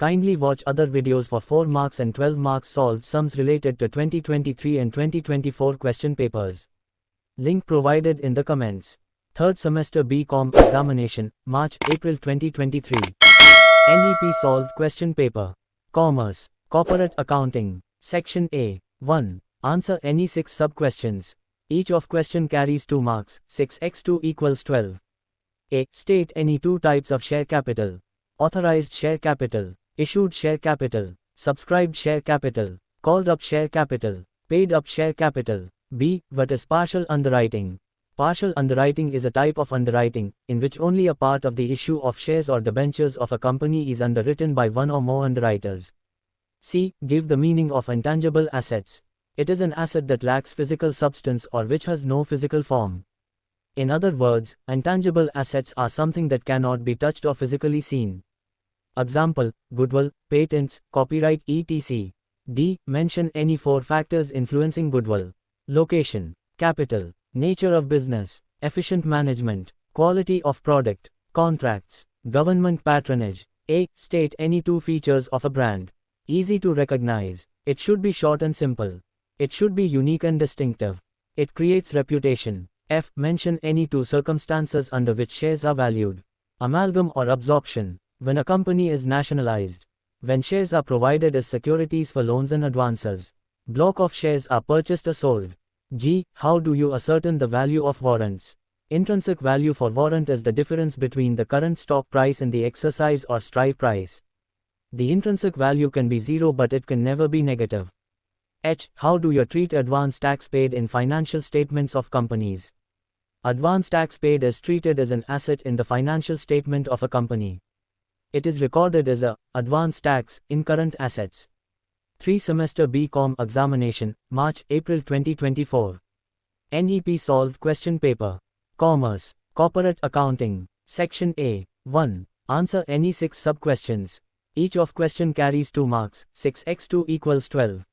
Kindly watch other videos for 4 marks and 12 marks solved sums related to 2023 and 2024 question papers. Link provided in the comments. Third semester BCom examination, March-April 2023. NEP solved question paper. Commerce, Corporate Accounting. Section A. 1. Answer any 6 sub-questions. Each of question carries 2 marks, 6x2 equals 12. A. State any 2 types of share capital. Authorized share capital, issued share capital, subscribed share capital, called up share capital, paid up share capital. B. What is partial underwriting? Partial underwriting is a type of underwriting, in which only a part of the issue of shares or debentures of a company is underwritten by one or more underwriters. C. Give the meaning of intangible assets. It is an asset that lacks physical substance or which has no physical form. In other words, intangible assets are something that cannot be touched or physically seen. Example, goodwill, patents, copyright etc. D. Mention any 4 factors influencing goodwill. Location, capital, nature of business, efficient management, quality of product, contracts, government patronage. A. State any 2 features of a brand. Easy to recognize. It should be short and simple. It should be unique and distinctive. It creates reputation. F. Mention any 2 circumstances under which shares are valued. Amalgam or absorption. When a company is nationalized. When shares are provided as securities for loans and advances. Block of shares are purchased or sold. G. How do you ascertain the value of warrants? Intrinsic value for warrant is the difference between the current stock price and the exercise or strike price. The intrinsic value can be 0 but it can never be negative. H. How do you treat advance tax paid in financial statements of companies? Advance tax paid is treated as an asset in the financial statement of a company. It is recorded as a advance tax in current assets. 3 semester BCom examination, March-April 2024. NEP solved question paper. Commerce, Corporate Accounting. Section A. 1. Answer any 6 sub-questions. Each of question carries 2 marks, 6x2 equals 12.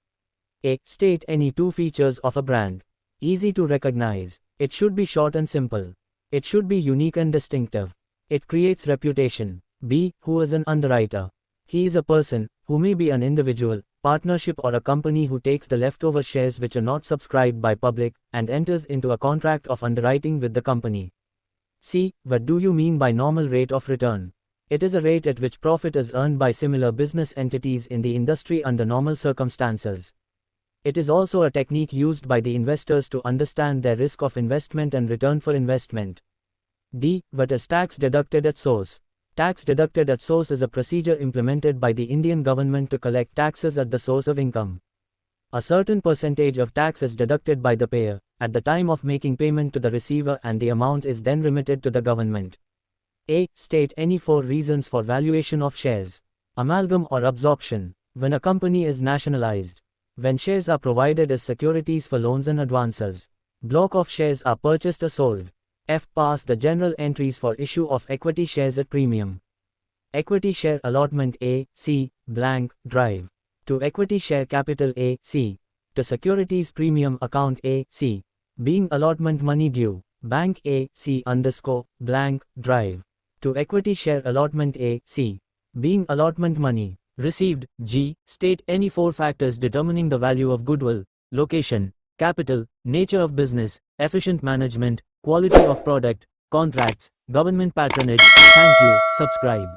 A. State any 2 features of a brand. Easy to recognize. It should be short and simple. It should be unique and distinctive. It creates reputation. B. Who is an underwriter? He is a person, who may be an individual, partnership or a company who takes the leftover shares which are not subscribed by public, and enters into a contract of underwriting with the company. C. What do you mean by normal rate of return? It is a rate at which profit is earned by similar business entities in the industry under normal circumstances. It is also a technique used by the investors to understand their risk of investment and return for investment. D. What is tax deducted at source? Tax deducted at source is a procedure implemented by the Indian government to collect taxes at the source of income. A certain percentage of tax is deducted by the payer at the time of making payment to the receiver, and the amount is then remitted to the government. A. State any 4 reasons for valuation of shares. Amalgam or absorption. When a company is nationalized. When shares are provided as securities for loans and advances. Block of shares are purchased or sold. F. Pass the general entries for issue of equity shares at premium. Equity share allotment A, C, blank, drive. To equity share capital A, C. To securities premium account A, C. Being allotment money due, bank A, C underscore, blank, drive. To equity share allotment A, C. Being allotment money received. G. State any 4 factors determining the value of goodwill. Location, capital, nature of business, efficient management, quality of product, contracts, government patronage. Thank you. Subscribe.